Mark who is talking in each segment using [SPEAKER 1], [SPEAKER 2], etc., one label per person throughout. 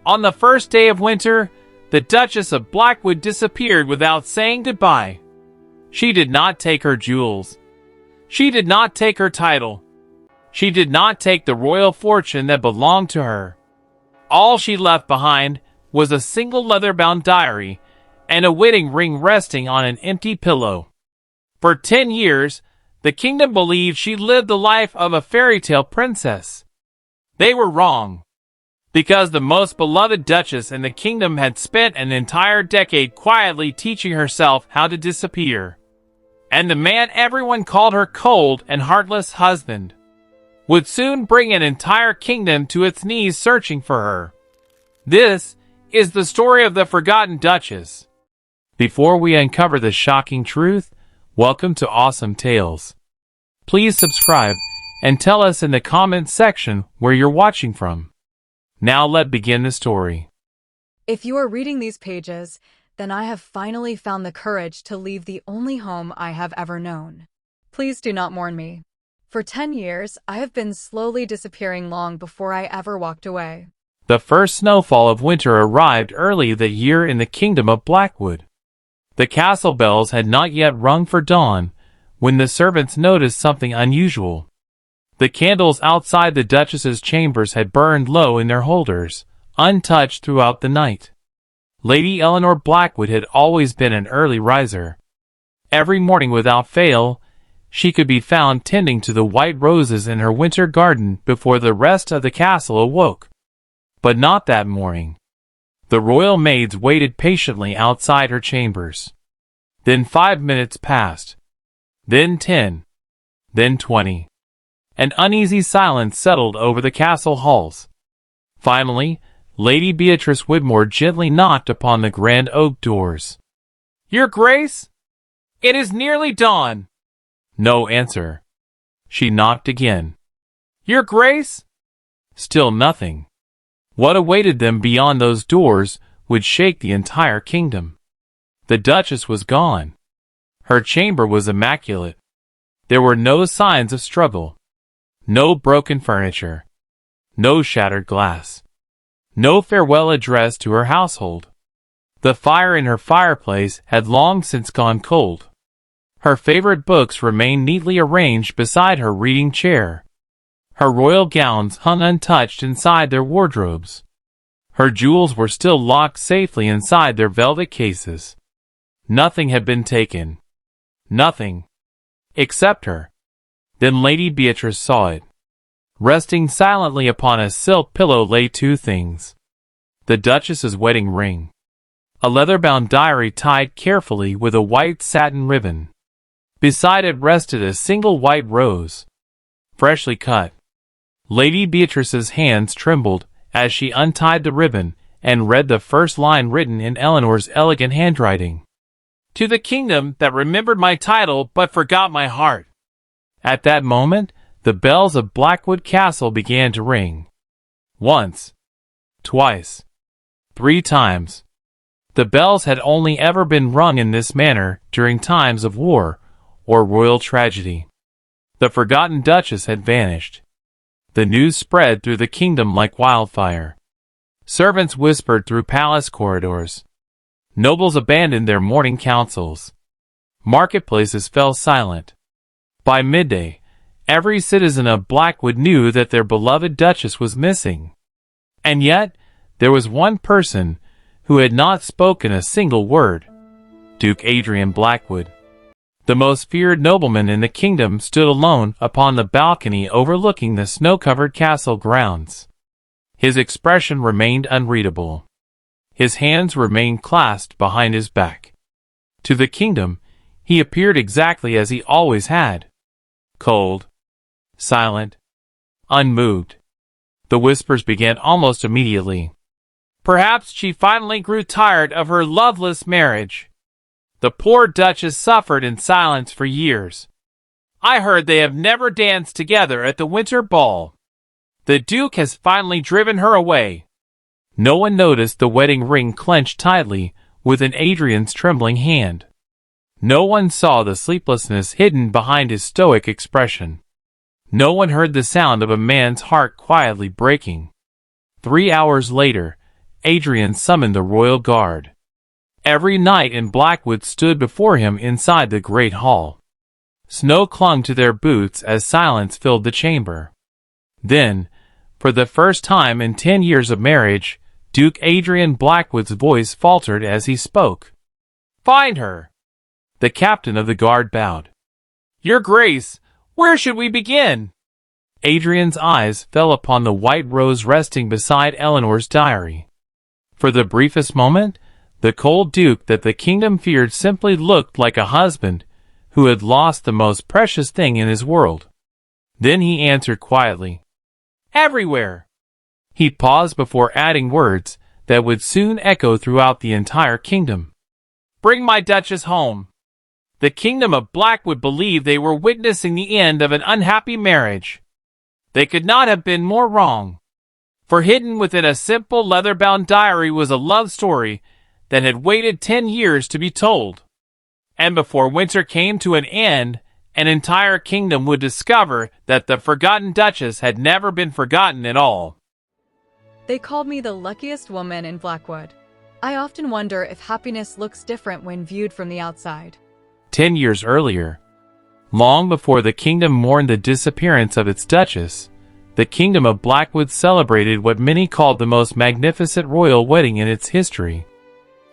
[SPEAKER 1] On the first day of winter, the Duchess of Blackwood disappeared without saying goodbye. She did not take her jewels. She did not take her title. She did not take the royal fortune that belonged to her. All she left behind was a single leather-bound diary and a wedding ring resting on an empty pillow. For 10 years, the kingdom believed she lived the life of a fairy tale princess. They were wrong, because the most beloved duchess in the kingdom had spent an entire decade quietly teaching herself how to disappear. And the man everyone called her cold and heartless husband would soon bring an entire kingdom to its knees searching for her. This is the story of the Forgotten Duchess. Before we uncover the shocking truth, welcome to Awesome Tales. Please subscribe and tell us in the comments section where you're watching from. Now let's begin the story.
[SPEAKER 2] If you are reading these pages, then I have finally found the courage to leave the only home I have ever known. Please do not mourn me. For 10 years, I have been slowly disappearing long before I ever walked away.
[SPEAKER 1] The first snowfall of winter arrived early that year in the kingdom of Blackwood. The castle bells had not yet rung for dawn when the servants noticed something unusual. The candles outside the Duchess's chambers had burned low in their holders, untouched throughout the night. Lady Eleanor Blackwood had always been an early riser. Every morning without fail, she could be found tending to the white roses in her winter garden before the rest of the castle awoke. But not that morning. The royal maids waited patiently outside her chambers. Then 5 minutes passed. Then 10. Then 20. An uneasy silence settled over the castle halls. Finally, Lady Beatrice Widmore gently knocked upon the grand oak doors. "Your Grace? It is nearly dawn." No answer. She knocked again. "Your Grace?" Still nothing. What awaited them beyond those doors would shake the entire kingdom. The Duchess was gone. Her chamber was immaculate. There were no signs of struggle. No broken furniture. No shattered glass. No farewell address to her household. The fire in her fireplace had long since gone cold. Her favorite books remained neatly arranged beside her reading chair. Her royal gowns hung untouched inside their wardrobes. Her jewels were still locked safely inside their velvet cases. Nothing had been taken. Nothing. Except her. Then Lady Beatrice saw it. Resting silently upon a silk pillow lay two things. The Duchess's wedding ring. A leather-bound diary tied carefully with a white satin ribbon. Beside it rested a single white rose, freshly cut. Lady Beatrice's hands trembled as she untied the ribbon and read the first line written in Eleanor's elegant handwriting. "To the kingdom that remembered my title but forgot my heart." At that moment, the bells of Blackwood Castle began to ring. Once. Twice. 3 times. The bells had only ever been rung in this manner during times of war or royal tragedy. The Forgotten Duchess had vanished. The news spread through the kingdom like wildfire. Servants whispered through palace corridors. Nobles abandoned their morning councils. Marketplaces fell silent. By midday, every citizen of Blackwood knew that their beloved Duchess was missing. And yet, there was one person who had not spoken a single word. Duke Adrian Blackwood. The most feared nobleman in the kingdom stood alone upon the balcony overlooking the snow-covered castle grounds. His expression remained unreadable. His hands remained clasped behind his back. To the kingdom, he appeared exactly as he always had. Cold. Silent. Unmoved. The whispers began almost immediately. Perhaps she finally grew tired of her loveless marriage. The poor Duchess suffered in silence for years. I heard they have never danced together at the winter ball. The Duke has finally driven her away. No one noticed the wedding ring clenched tightly within Adrian's trembling hand. No one saw the sleeplessness hidden behind his stoic expression. No one heard the sound of a man's heart quietly breaking. 3 hours later, Adrian summoned the royal guard. Every knight in Blackwood stood before him inside the great hall. Snow clung to their boots as silence filled the chamber. Then, for the first time in 10 years of marriage, Duke Adrian Blackwood's voice faltered as he spoke. "Find her!" The captain of the guard bowed. "Your Grace, where should we begin?" Adrian's eyes fell upon the white rose resting beside Eleanor's diary. For the briefest moment, the cold duke that the kingdom feared simply looked like a husband who had lost the most precious thing in his world. Then he answered quietly, "Everywhere." He paused before adding words that would soon echo throughout the entire kingdom. "Bring my Duchess home." The kingdom of Blackwood believed they were witnessing the end of an unhappy marriage. They could not have been more wrong. For hidden within a simple leather-bound diary was a love story that had waited 10 years to be told. And before winter came to an end, an entire kingdom would discover that the Forgotten Duchess had never been forgotten at all.
[SPEAKER 2] They called me the luckiest woman in Blackwood. I often wonder if happiness looks different when viewed from the outside.
[SPEAKER 1] 10 years earlier, long before the kingdom mourned the disappearance of its Duchess, the kingdom of Blackwood celebrated what many called the most magnificent royal wedding in its history.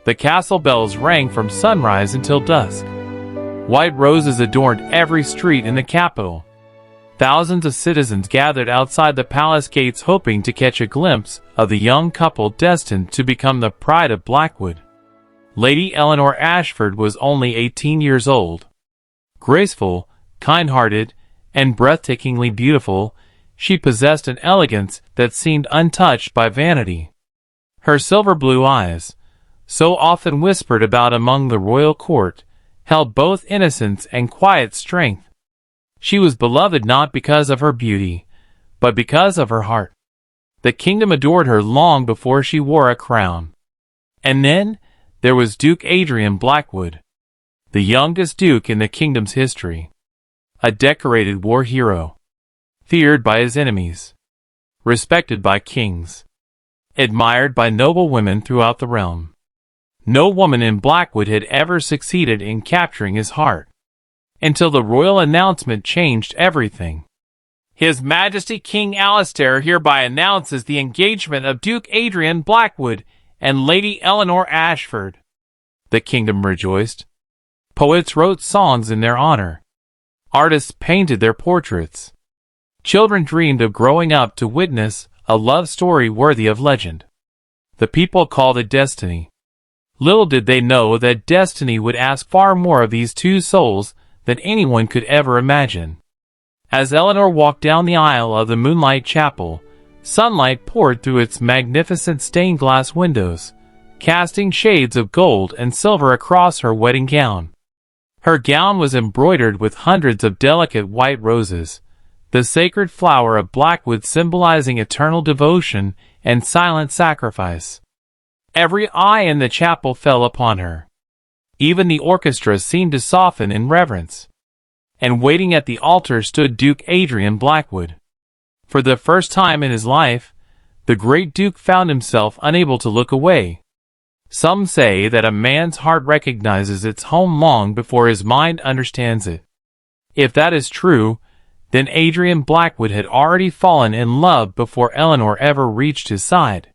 [SPEAKER 1] The castle bells rang from sunrise until dusk. White roses adorned every street in the capital. Thousands of citizens gathered outside the palace gates hoping to catch a glimpse of the young couple destined to become the pride of Blackwood. Lady Eleanor Ashford was only 18 years old. Graceful, kind-hearted, and breathtakingly beautiful, she possessed an elegance that seemed untouched by vanity. Her silver-blue eyes, so often whispered about among the royal court, held both innocence and quiet strength. She was beloved not because of her beauty, but because of her heart. The kingdom adored her long before she wore a crown. And then, there was Duke Adrian Blackwood, the youngest duke in the kingdom's history. A decorated war hero, feared by his enemies, respected by kings, admired by noble women throughout the realm. No woman in Blackwood had ever succeeded in capturing his heart, until the royal announcement changed everything. His Majesty King Alistair hereby announces the engagement of Duke Adrian Blackwood and Lady Eleanor Ashford. The kingdom rejoiced. Poets wrote songs in their honor. Artists painted their portraits. Children dreamed of growing up to witness a love story worthy of legend. The people called it destiny. Little did they know that destiny would ask far more of these two souls than anyone could ever imagine. As Eleanor walked down the aisle of the Moonlight Chapel, sunlight poured through its magnificent stained glass windows, casting shades of gold and silver across her wedding gown. Her gown was embroidered with hundreds of delicate white roses, the sacred flower of Blackwood symbolizing eternal devotion and silent sacrifice. Every eye in the chapel fell upon her. Even the orchestra seemed to soften in reverence. And waiting at the altar stood Duke Adrian Blackwood. For the first time in his life, the great duke found himself unable to look away. Some say that a man's heart recognizes its home long before his mind understands it. If that is true, then Adrian Blackwood had already fallen in love before Eleanor ever reached his side.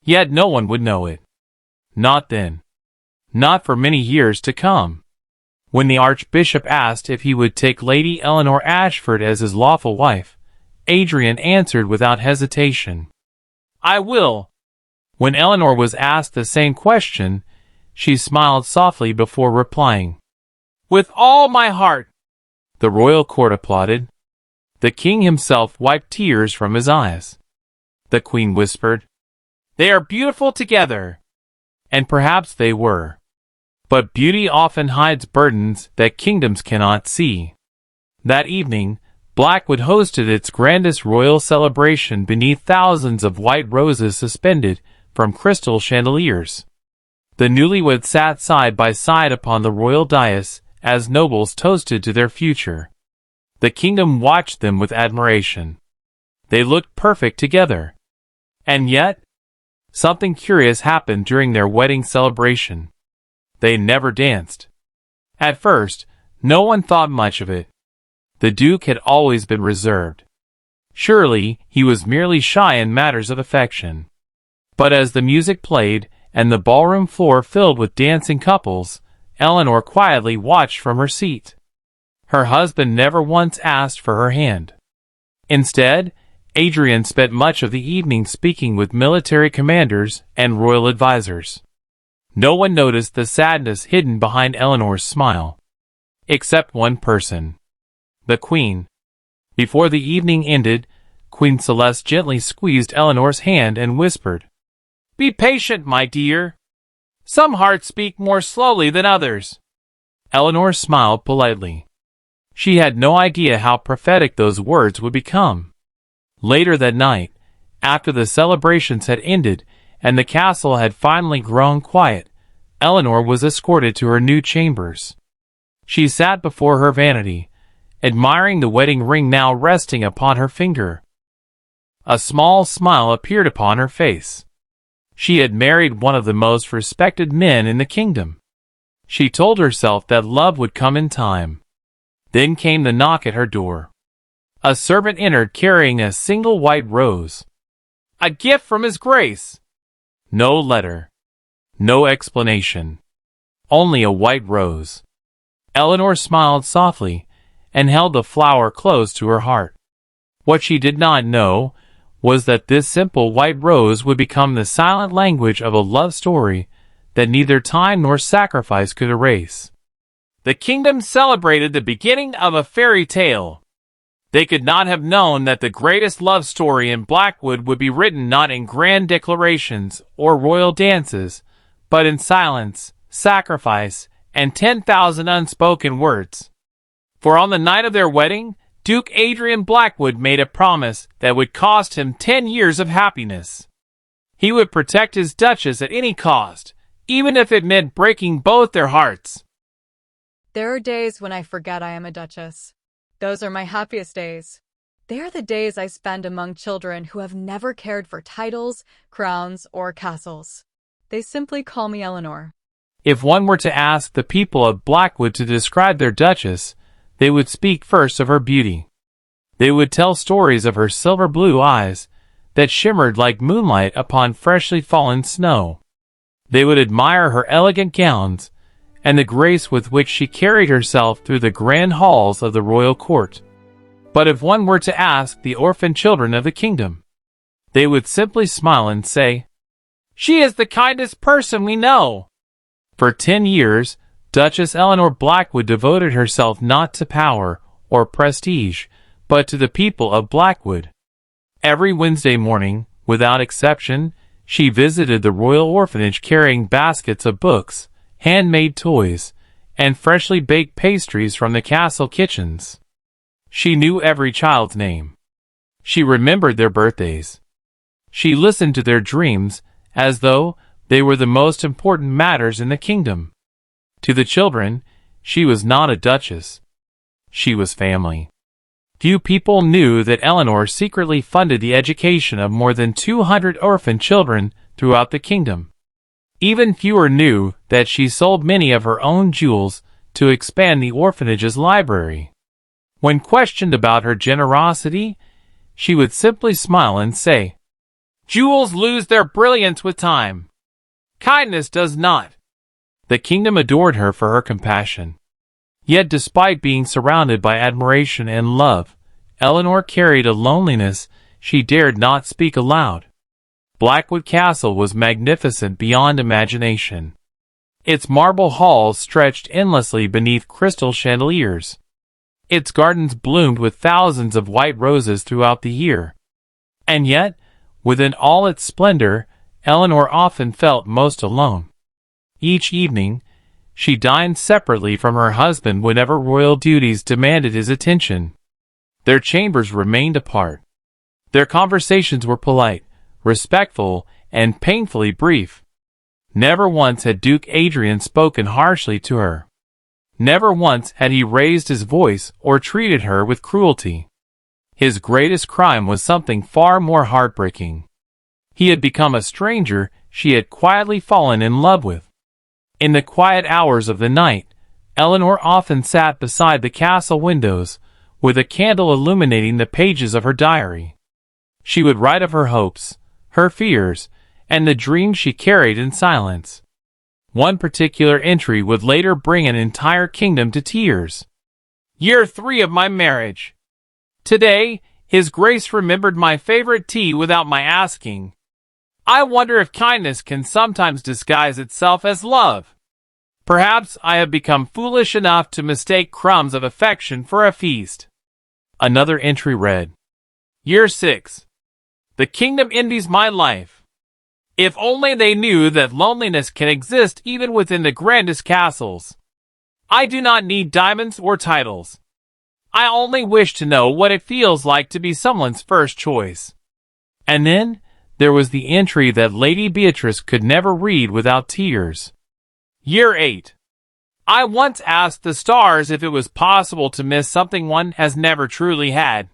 [SPEAKER 1] Yet no one would know it. Not then. Not for many years to come. When the Archbishop asked if he would take Lady Eleanor Ashford as his lawful wife, Adrian answered without hesitation, "I will." When Eleanor was asked the same question, she smiled softly before replying, "With all my heart." The royal court applauded. The king himself wiped tears from his eyes. The queen whispered, "They are beautiful together." And perhaps they were. But beauty often hides burdens that kingdoms cannot see. That evening, Blackwood hosted its grandest royal celebration beneath thousands of white roses suspended from crystal chandeliers. The newlyweds sat side by side upon the royal dais as nobles toasted to their future. The kingdom watched them with admiration. They looked perfect together. And yet, something curious happened during their wedding celebration. They never danced. At first, no one thought much of it. The Duke had always been reserved. Surely, he was merely shy in matters of affection. But as the music played, and the ballroom floor filled with dancing couples, Eleanor quietly watched from her seat. Her husband never once asked for her hand. Instead, Adrian spent much of the evening speaking with military commanders and royal advisors. No one noticed the sadness hidden behind Eleanor's smile. Except one person. The Queen. Before the evening ended, Queen Celeste gently squeezed Eleanor's hand and whispered, "Be patient, my dear. Some hearts beat more slowly than others." Eleanor smiled politely. She had no idea how prophetic those words would become. Later that night, after the celebrations had ended and the castle had finally grown quiet, Eleanor was escorted to her new chambers. She sat before her vanity, admiring the wedding ring now resting upon her finger. A small smile appeared upon her face. She had married one of the most respected men in the kingdom. She told herself that love would come in time. Then came the knock at her door. A servant entered carrying a single white rose. A gift from His Grace. No letter. No explanation. Only a white rose. Eleanor smiled softly and held the flower close to her heart. What she did not know was that this simple white rose would become the silent language of a love story that neither time nor sacrifice could erase. The kingdom celebrated the beginning of a fairy tale. They could not have known that the greatest love story in Blackwood would be written not in grand declarations or royal dances, but in silence, sacrifice, and 10,000 unspoken words. For on the night of their wedding, Duke Adrian Blackwood made a promise that would cost him 10 years of happiness. He would protect his Duchess at any cost, even if it meant breaking both their hearts.
[SPEAKER 2] There are days when I forget I am a Duchess. Those are my happiest days. They are the days I spend among children who have never cared for titles, crowns, or castles. They simply call me Eleanor.
[SPEAKER 1] If one were to ask the people of Blackwood to describe their Duchess, they would speak first of her beauty. They would tell stories of her silver blue eyes that shimmered like moonlight upon freshly fallen snow. They would admire her elegant gowns and the grace with which she carried herself through the grand halls of the royal court. But if one were to ask the orphan children of the kingdom, they would simply smile and say, "She is the kindest person we know." For 10 years, Duchess Eleanor Blackwood devoted herself not to power or prestige, but to the people of Blackwood. Every Wednesday morning, without exception, she visited the royal orphanage carrying baskets of books, handmade toys, and freshly baked pastries from the castle kitchens. She knew every child's name. She remembered their birthdays. She listened to their dreams as though they were the most important matters in the kingdom. To the children, she was not a duchess. She was family. Few people knew that Eleanor secretly funded the education of more than 200 orphan children throughout the kingdom. Even fewer knew that she sold many of her own jewels to expand the orphanage's library. When questioned about her generosity, she would simply smile and say, "Jewels lose their brilliance with time. Kindness does not." The kingdom adored her for her compassion. Yet despite being surrounded by admiration and love, Eleanor carried a loneliness she dared not speak aloud. Blackwood Castle was magnificent beyond imagination. Its marble halls stretched endlessly beneath crystal chandeliers. Its gardens bloomed with thousands of white roses throughout the year. And yet, within all its splendor, Eleanor often felt most alone. Each evening, she dined separately from her husband whenever royal duties demanded his attention. Their chambers remained apart. Their conversations were polite, respectful, and painfully brief. Never once had Duke Adrian spoken harshly to her. Never once had he raised his voice or treated her with cruelty. His greatest crime was something far more heartbreaking. He had become a stranger she had quietly fallen in love with. In the quiet hours of the night, Eleanor often sat beside the castle windows, with a candle illuminating the pages of her diary. She would write of her hopes, her fears, and the dreams she carried in silence. One particular entry would later bring an entire kingdom to tears. Year 3 of my marriage. Today, His Grace remembered my favorite tea without my asking. I wonder if kindness can sometimes disguise itself as love. Perhaps I have become foolish enough to mistake crumbs of affection for a feast. Another entry read, Year 6. The kingdom envies my life. If only they knew that loneliness can exist even within the grandest castles. I do not need diamonds or titles. I only wish to know what it feels like to be someone's first choice. And then, there was the entry that Lady Beatrice could never read without tears. Year 8. I once asked the stars if it was possible to miss something one has never truly had.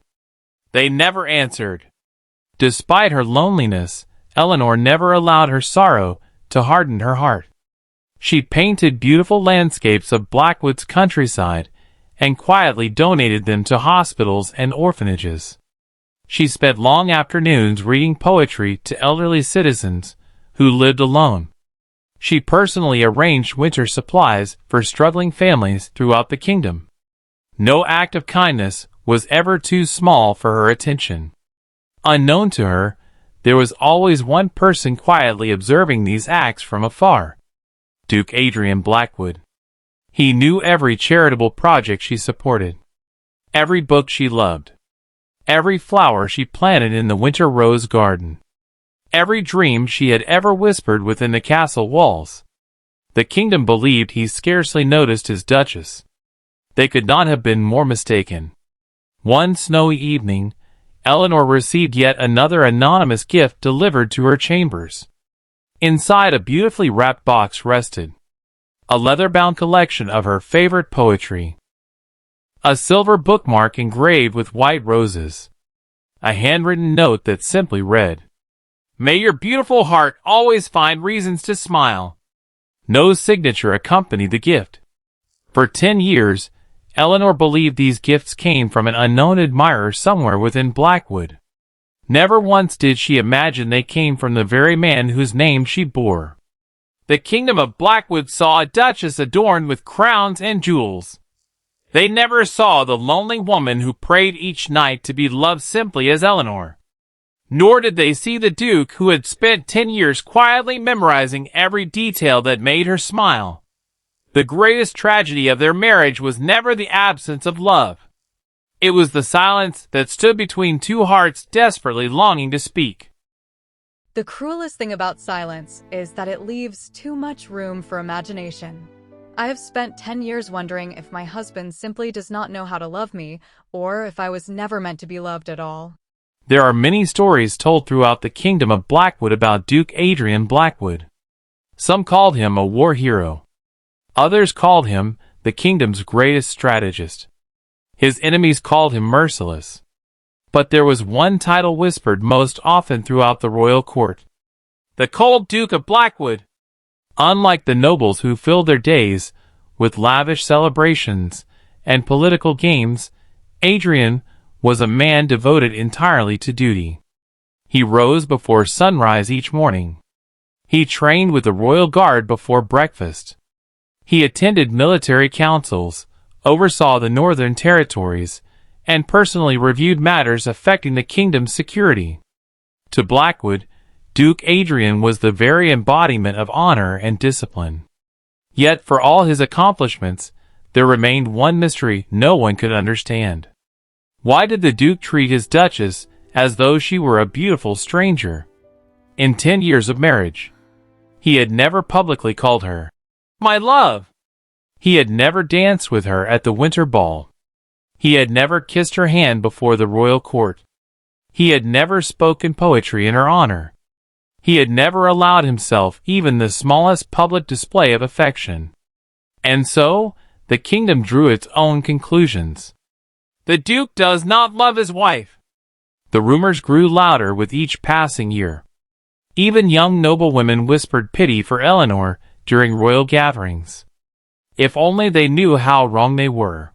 [SPEAKER 1] They never answered. Despite her loneliness, Eleanor never allowed her sorrow to harden her heart. She painted beautiful landscapes of Blackwood's countryside and quietly donated them to hospitals and orphanages. She spent long afternoons reading poetry to elderly citizens who lived alone. She personally arranged winter supplies for struggling families throughout the kingdom. No act of kindness was ever too small for her attention. Unknown to her, there was always one person quietly observing these acts from afar. Duke Adrian Blackwood. He knew every charitable project she supported, every book she loved, every flower she planted in the winter rose garden, every dream she had ever whispered within the castle walls. The kingdom believed he scarcely noticed his duchess. They could not have been more mistaken. One snowy evening, Eleanor received yet another anonymous gift delivered to her chambers. Inside a beautifully wrapped box rested a leather-bound collection of her favorite poetry, a silver bookmark engraved with white roses, a handwritten note that simply read, May your beautiful heart always find reasons to smile. No signature accompanied the gift. For 10 years, Eleanor believed these gifts came from an unknown admirer somewhere within Blackwood. Never once did she imagine they came from the very man whose name she bore. The kingdom of Blackwood saw a duchess adorned with crowns and jewels. They never saw the lonely woman who prayed each night to be loved simply as Eleanor. Nor did they see the duke who had spent 10 years quietly memorizing every detail that made her smile. The greatest tragedy of their marriage was never the absence of love. It was the silence that stood between two hearts desperately longing to speak.
[SPEAKER 2] The cruelest thing about silence is that it leaves too much room for imagination. I have spent 10 years wondering if my husband simply does not know how to love me, or if I was never meant to be loved at all.
[SPEAKER 1] There are many stories told throughout the kingdom of Blackwood about Duke Adrian Blackwood. Some called him a war hero. Others called him the kingdom's greatest strategist. His enemies called him merciless. But there was one title whispered most often throughout the royal court. The cold Duke of Blackwood. Unlike the nobles who filled their days with lavish celebrations and political games, Adrian was a man devoted entirely to duty. He rose before sunrise each morning. He trained with the royal guard before breakfast. He attended military councils, oversaw the northern territories, and personally reviewed matters affecting the kingdom's security. To Blackwood, Duke Adrian was the very embodiment of honor and discipline. Yet for all his accomplishments, there remained one mystery no one could understand. Why did the Duke treat his Duchess as though she were a beautiful stranger? In 10 years of marriage, he had never publicly called her, "My love." He had never danced with her at the winter ball. He had never kissed her hand before the royal court. He had never spoken poetry in her honor. He had never allowed himself even the smallest public display of affection. And so, the kingdom drew its own conclusions. The Duke does not love his wife. The rumors grew louder with each passing year. Even young noblewomen whispered pity for Eleanor during royal gatherings. If only they knew how wrong they were.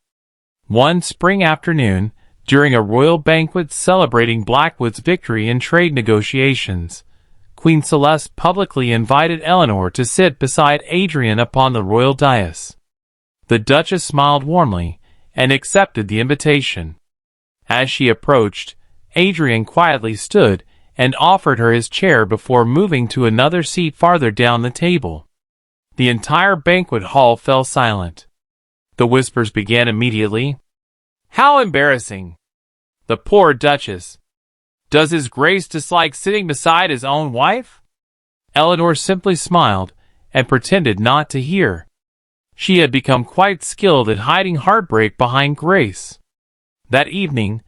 [SPEAKER 1] One spring afternoon, during a royal banquet celebrating Blackwood's victory in trade negotiations, Queen Celeste publicly invited Eleanor to sit beside Adrian upon the royal dais. The Duchess smiled warmly and accepted the invitation. As she approached, Adrian quietly stood and offered her his chair before moving to another seat farther down the table. The entire banquet hall fell silent. The whispers began immediately. "How embarrassing! The poor Duchess! Does His Grace dislike sitting beside his own wife?" Eleanor simply smiled and pretended not to hear. She had become quite skilled at hiding heartbreak behind grace. That evening,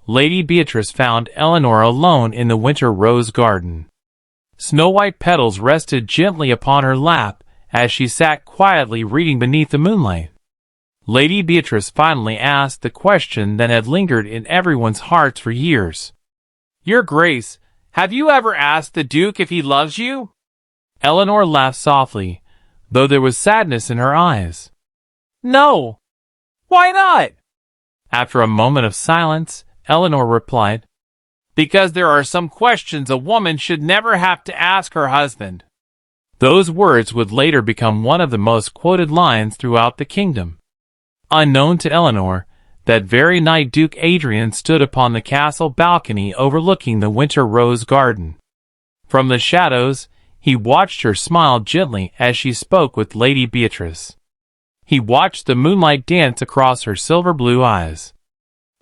[SPEAKER 1] Lady Beatrice found Eleanor alone in the winter rose garden. Snow-white petals rested gently upon her lap as she sat quietly reading beneath the moonlight. Lady Beatrice finally asked the question that had lingered in everyone's hearts for years. "Your Grace, have you ever asked the Duke if he loves you?" Eleanor laughed softly, though there was sadness in her eyes. "No. Why not?" After a moment of silence, Eleanor replied, "Because there are some questions a woman should never have to ask her husband." Those words would later become one of the most quoted lines throughout the kingdom. Unknown to Eleanor, that very night Duke Adrian stood upon the castle balcony overlooking the winter rose garden. From the shadows, he watched her smile gently as she spoke with Lady Beatrice. He watched the moonlight dance across her silver blue eyes.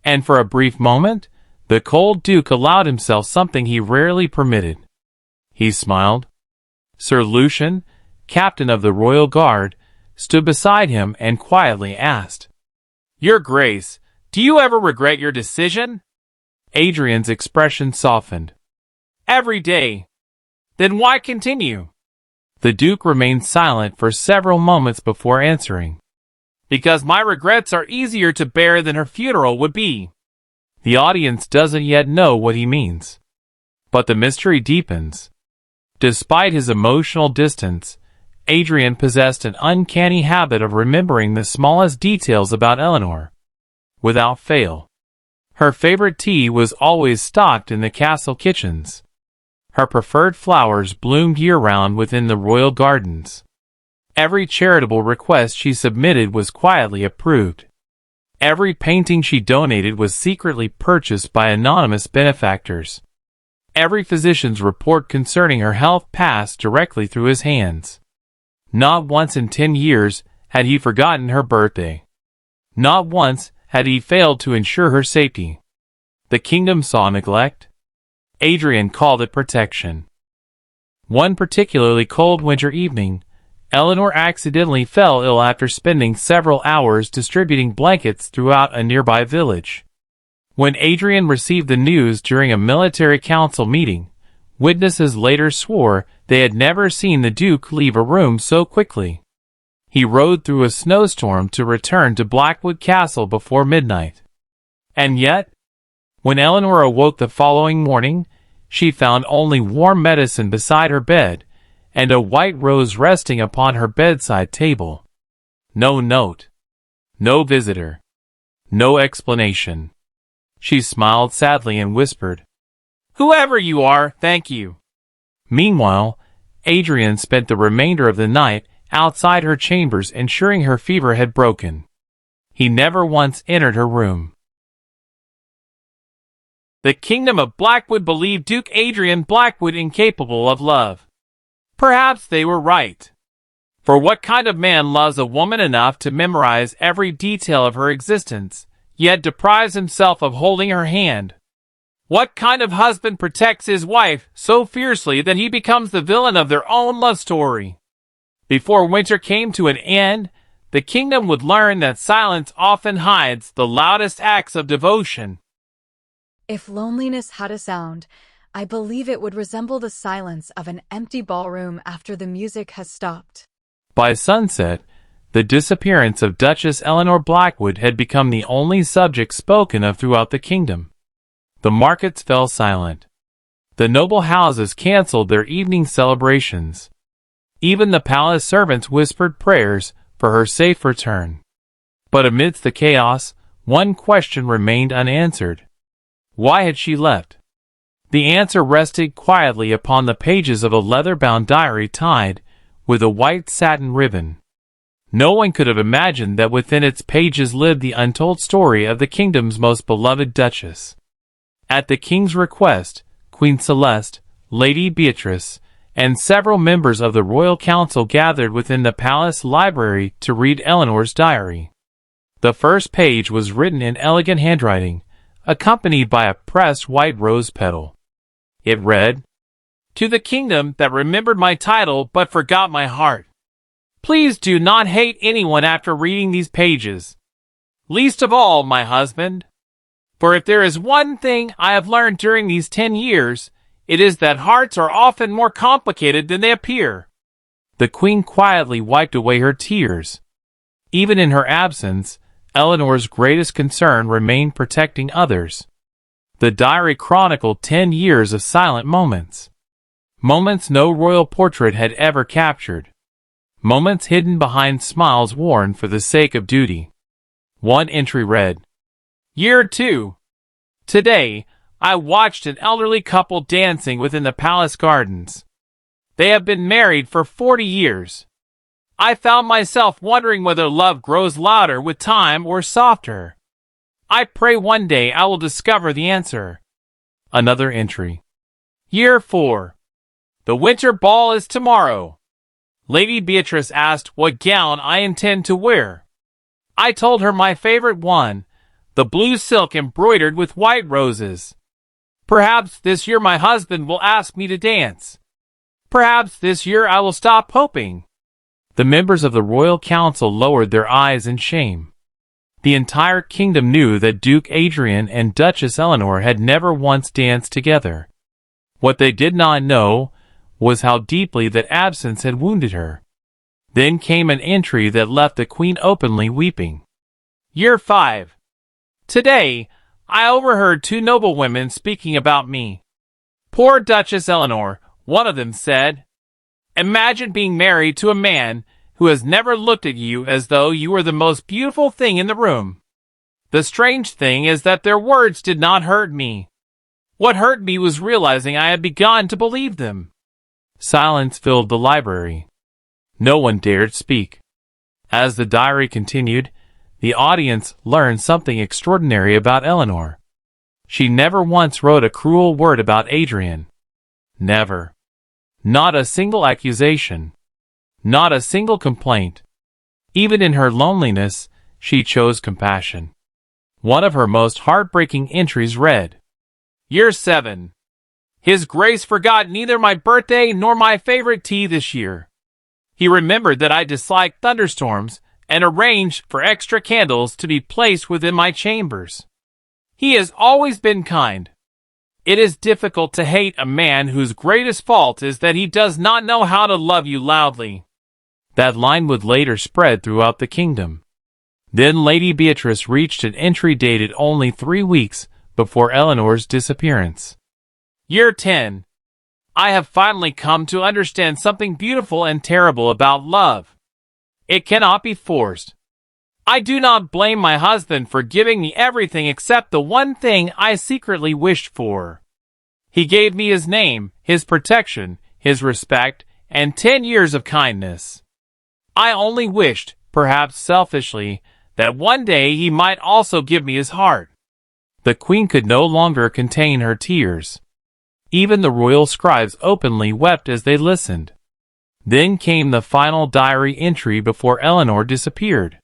[SPEAKER 1] And for a brief moment, the cold Duke allowed himself something he rarely permitted. He smiled. Sir Lucian, captain of the Royal Guard, stood beside him and quietly asked, "Your Grace, do you ever regret your decision?" Adrian's expression softened. "Every day." "Then why continue?" The Duke remained silent for several moments before answering. "Because my regrets are easier to bear than her funeral would be." The audience doesn't yet know what he means. But the mystery deepens. Despite his emotional distance, Adrian possessed an uncanny habit of remembering the smallest details about Eleanor. Without fail. Her favorite tea was always stocked in the castle kitchens. Her preferred flowers bloomed year-round within the royal gardens. Every charitable request she submitted was quietly approved. Every painting she donated was secretly purchased by anonymous benefactors. Every physician's report concerning her health passed directly through his hands. Not once in 10 years had he forgotten her birthday. Not once had he failed to ensure her safety. The kingdom saw neglect. Adrian called it protection. One particularly cold winter evening, Eleanor accidentally fell ill after spending several hours distributing blankets throughout a nearby village. When Adrian received the news during a military council meeting, witnesses later swore they had never seen the Duke leave a room so quickly. He rode through a snowstorm to return to Blackwood Castle before midnight. And yet, when Eleanor awoke the following morning, she found only warm medicine beside her bed, and a white rose resting upon her bedside table. No note. No visitor. No explanation. She smiled sadly and whispered, "Whoever you are, thank you." Meanwhile, Adrian spent the remainder of the night outside her chambers ensuring her fever had broken. He never once entered her room. The Kingdom of Blackwood believed Duke Adrian Blackwood incapable of love. Perhaps they were right. For what kind of man loves a woman enough to memorize every detail of her existence, yet deprives himself of holding her hand? What kind of husband protects his wife so fiercely that he becomes the villain of their own love story? Before winter came to an end, the kingdom would learn that silence often hides the loudest acts of devotion.
[SPEAKER 2] If loneliness had a sound, I believe it would resemble the silence of an empty ballroom after the music has stopped.
[SPEAKER 1] By sunset, the disappearance of Duchess Eleanor Blackwood had become the only subject spoken of throughout the kingdom. The markets fell silent. The noble houses cancelled their evening celebrations. Even the palace servants whispered prayers for her safe return. But amidst the chaos, one question remained unanswered. Why had she left? The answer rested quietly upon the pages of a leather-bound diary tied with a white satin ribbon. No one could have imagined that within its pages lived the untold story of the kingdom's most beloved duchess. At the king's request, Queen Celeste, Lady Beatrice, and several members of the royal council gathered within the palace library to read Eleanor's diary. The first page was written in elegant handwriting, accompanied by a pressed white rose petal. It read, "To the kingdom that remembered my title but forgot my heart. Please do not hate anyone after reading these pages. Least of all, my husband. For if there is one thing I have learned during these 10 years, it is that hearts are often more complicated than they appear." The queen quietly wiped away her tears. Even in her absence, Eleanor's greatest concern remained protecting others. The diary chronicled 10 years of silent moments. Moments no royal portrait had ever captured. Moments hidden behind smiles worn for the sake of duty. One entry read, "Year 2. Today, I watched an elderly couple dancing within the palace gardens. They have been married for 40 years. I found myself wondering whether love grows louder with time or softer. I pray one day I will discover the answer." Another entry. "Year 4. The winter ball is tomorrow. Lady Beatrice asked what gown I intend to wear. I told her my favorite one, the blue silk embroidered with white roses. Perhaps this year my husband will ask me to dance. Perhaps this year I will stop hoping." The members of the royal council lowered their eyes in shame. The entire kingdom knew that Duke Adrian and Duchess Eleanor had never once danced together. What they did not know was how deeply that absence had wounded her. Then came an entry that left the queen openly weeping. "Year 5. Today, I overheard 2 noblewomen speaking about me. Poor Duchess Eleanor," one of them said. "Imagine being married to a man who has never looked at you as though you were the most beautiful thing in the room. The strange thing is that their words did not hurt me. What hurt me was realizing I had begun to believe them." Silence filled the library. No one dared speak. As the diary continued, the audience learned something extraordinary about Eleanor. She never once wrote a cruel word about Adrian. Never. Not a single accusation. Not a single complaint. Even in her loneliness, she chose compassion. One of her most heartbreaking entries read, "Year 7. His Grace forgot neither my birthday nor my favorite tea this year. He remembered that I disliked thunderstorms and arranged for extra candles to be placed within my chambers. He has always been kind. It is difficult to hate a man whose greatest fault is that he does not know how to love you loudly." That line would later spread throughout the kingdom. Then Lady Beatrice reached an entry dated only 3 weeks before Eleanor's disappearance. "Year 10. I have finally come to understand something beautiful and terrible about love. It cannot be forced. I do not blame my husband for giving me everything except the one thing I secretly wished for. He gave me his name, his protection, his respect, and 10 years of kindness. I only wished, perhaps selfishly, that one day he might also give me his heart." The queen could no longer contain her tears. Even the royal scribes openly wept as they listened. Then came the final diary entry before Eleanor disappeared.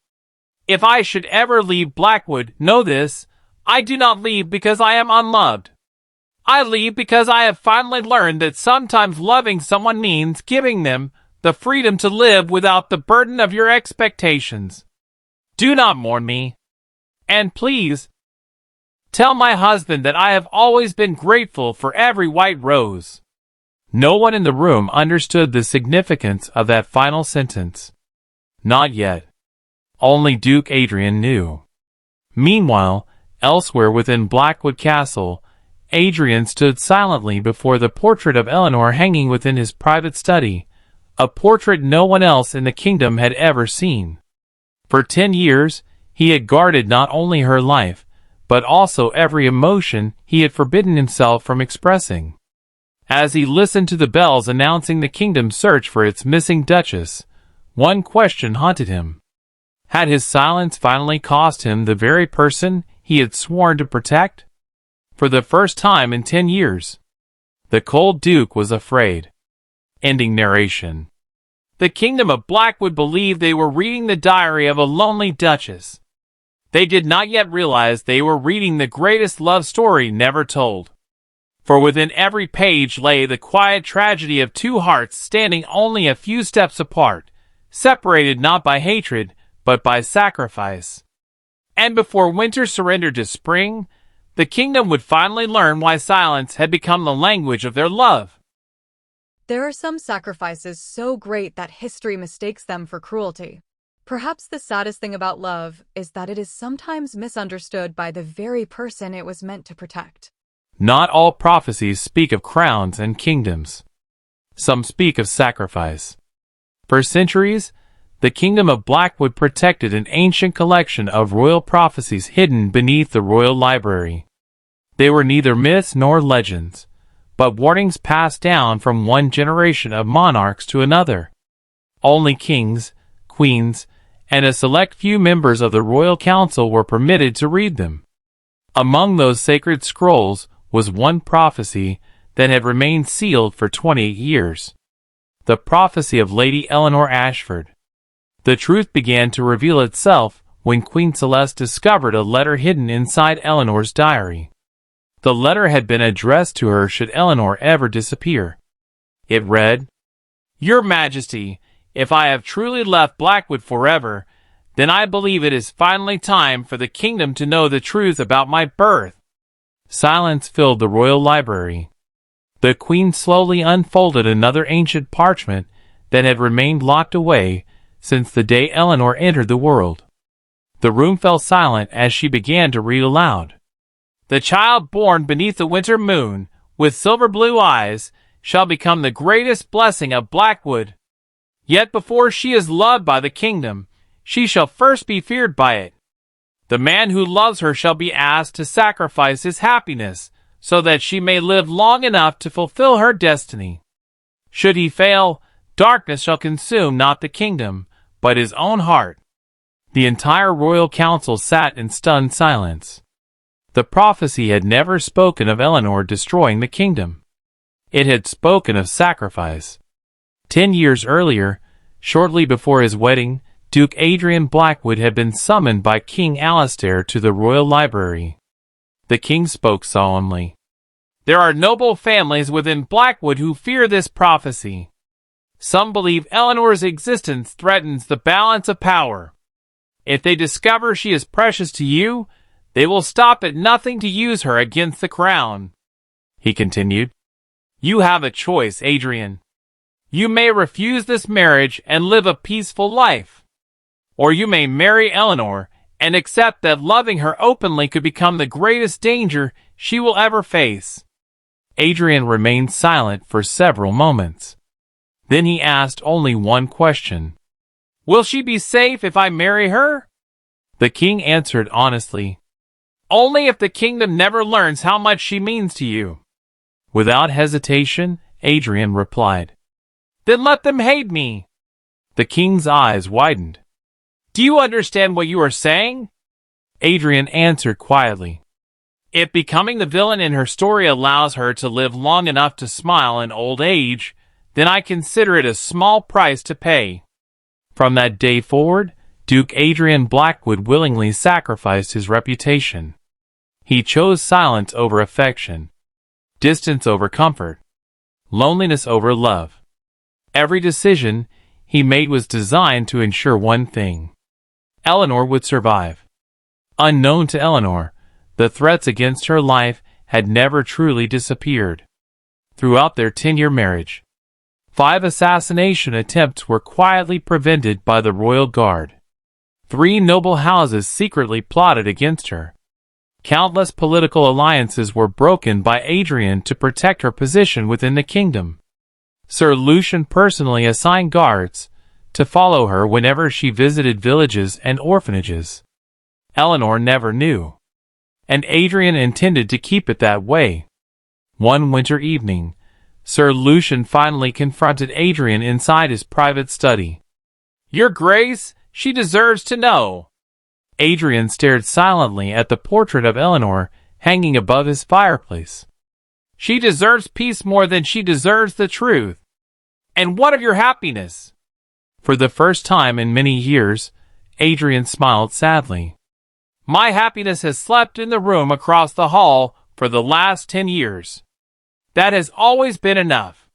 [SPEAKER 1] "If I should ever leave Blackwood, know this, I do not leave because I am unloved. I leave because I have finally learned that sometimes loving someone means giving them the freedom to live without the burden of your expectations. Do not mourn me. And please, tell my husband that I have always been grateful for every white rose." No one in the room understood the significance of that final sentence. Not yet. Only Duke Adrian knew. Meanwhile, elsewhere within Blackwood Castle, Adrian stood silently before the portrait of Eleanor hanging within his private study, a portrait no one else in the kingdom had ever seen. For 10 years, he had guarded not only her life, but also every emotion he had forbidden himself from expressing. As he listened to the bells announcing the kingdom's search for its missing duchess, one question haunted him. Had his silence finally cost him the very person he had sworn to protect? For the first time in 10 years, the cold Duke was afraid. Ending narration. The Kingdom of Blackwood believed they were reading the diary of a lonely duchess. They did not yet realize they were reading the greatest love story never told. For within every page lay the quiet tragedy of two hearts standing only a few steps apart, separated not by hatred, but by sacrifice. And before winter surrendered to spring, the kingdom would finally learn why silence had become the language of their love.
[SPEAKER 2] There are some sacrifices so great that history mistakes them for cruelty. Perhaps the saddest thing about love is that it is sometimes misunderstood by the very person it was meant to protect.
[SPEAKER 1] Not all prophecies speak of crowns and kingdoms. Some speak of sacrifice. For centuries, the Kingdom of Blackwood protected an ancient collection of royal prophecies hidden beneath the royal library. They were neither myths nor legends, but warnings passed down from one generation of monarchs to another. Only kings, queens, and a select few members of the royal council were permitted to read them. Among those sacred scrolls was one prophecy that had remained sealed for 28 years. The prophecy of Lady Eleanor Ashford. The truth began to reveal itself when Queen Celeste discovered a letter hidden inside Eleanor's diary. The letter had been addressed to her should Eleanor ever disappear. It read, "Your Majesty, if I have truly left Blackwood forever, then I believe it is finally time for the kingdom to know the truth about my birth." Silence filled the royal library. The Queen slowly unfolded another ancient parchment that had remained locked away since the day Eleanor entered the world. The room fell silent as she began to read aloud. "The child born beneath the winter moon, with silver blue eyes, shall become the greatest blessing of Blackwood. Yet before she is loved by the kingdom, she shall first be feared by it. The man who loves her shall be asked to sacrifice his happiness, so that she may live long enough to fulfill her destiny. Should he fail, darkness shall consume not the kingdom, but his own heart." The entire royal council sat in stunned silence. The prophecy had never spoken of Eleanor destroying the kingdom. It had spoken of sacrifice. 10 years earlier, shortly before his wedding, Duke Adrian Blackwood had been summoned by King Alastair to the royal library. The king spoke solemnly. "There are noble families within Blackwood who fear this prophecy. Some believe Eleanor's existence threatens the balance of power. If they discover she is precious to you, they will stop at nothing to use her against the crown." He continued, "You have a choice, Adrian. You may refuse this marriage and live a peaceful life. Or you may marry Eleanor and accept that loving her openly could become the greatest danger she will ever face." Adrian remained silent for several moments. Then he asked only one question. "Will she be safe if I marry her?" The king answered honestly, "Only if the kingdom never learns how much she means to you." Without hesitation, Adrian replied, "Then let them hate me." The king's eyes widened. "Do you understand what you are saying?" Adrian answered quietly, "If becoming the villain in her story allows her to live long enough to smile in old age, then I consider it a small price to pay." From that day forward, Duke Adrian Blackwood willingly sacrificed his reputation. He chose silence over affection, distance over comfort, loneliness over love. Every decision he made was designed to ensure one thing: Eleanor would survive. Unknown to Eleanor, the threats against her life had never truly disappeared. Throughout their 10-year marriage, 5 assassination attempts were quietly prevented by the royal guard. 3 noble houses secretly plotted against her. Countless political alliances were broken by Adrian to protect her position within the kingdom. Sir Lucian personally assigned guards to follow her whenever she visited villages and orphanages. Eleanor never knew, and Adrian intended to keep it that way. One winter evening, Sir Lucian finally confronted Adrian inside his private study. "Your Grace, she deserves to know." Adrian stared silently at the portrait of Eleanor hanging above his fireplace. "She deserves peace more than she deserves the truth. And what of your happiness?" For the first time in many years, Adrian smiled sadly. "My happiness has slept in the room across the hall for the last 10 years. That has always been enough."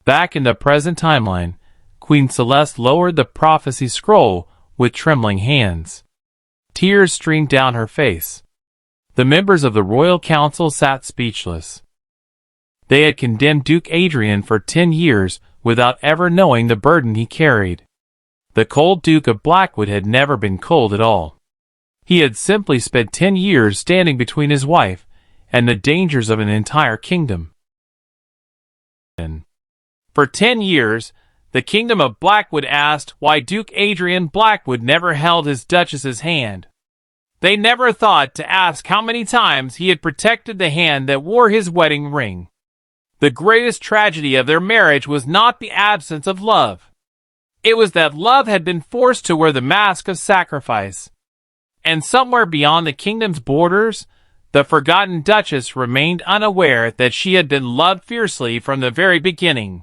[SPEAKER 1] Back in the present timeline, Queen Celeste lowered the prophecy scroll with trembling hands. Tears streamed down her face. The members of the royal council sat speechless. They had condemned Duke Adrian for 10 years without ever knowing the burden he carried. The cold Duke of Blackwood had never been cold at all. He had simply spent 10 years standing between his wife and the dangers of an entire kingdom. For 10 years, the kingdom of Blackwood asked why Duke Adrian Blackwood never held his Duchess's hand. They never thought to ask how many times he had protected the hand that wore his wedding ring. The greatest tragedy of their marriage was not the absence of love. It was that love had been forced to wear the mask of sacrifice. And somewhere beyond the kingdom's borders, the Forgotten Duchess remained unaware that she had been loved fiercely from the very beginning.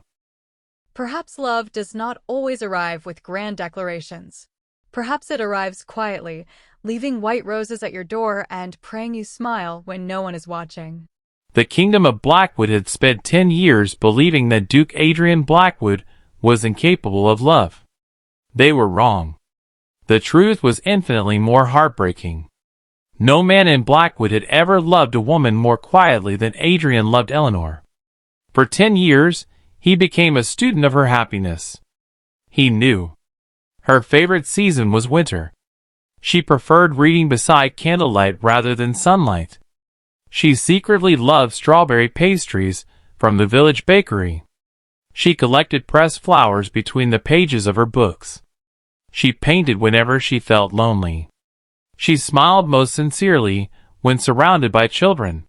[SPEAKER 2] Perhaps love does not always arrive with grand declarations. Perhaps it arrives quietly, leaving white roses at your door and praying you smile when no one is watching.
[SPEAKER 1] The kingdom of Blackwood had spent 10 years believing that Duke Adrian Blackwood was incapable of love. They were wrong. The truth was infinitely more heartbreaking. No man in Blackwood had ever loved a woman more quietly than Adrian loved Eleanor. For 10 years, he became a student of her happiness. He knew. Her favorite season was winter. She preferred reading beside candlelight rather than sunlight. She secretly loved strawberry pastries from the village bakery. She collected pressed flowers between the pages of her books. She painted whenever she felt lonely. She smiled most sincerely when surrounded by children.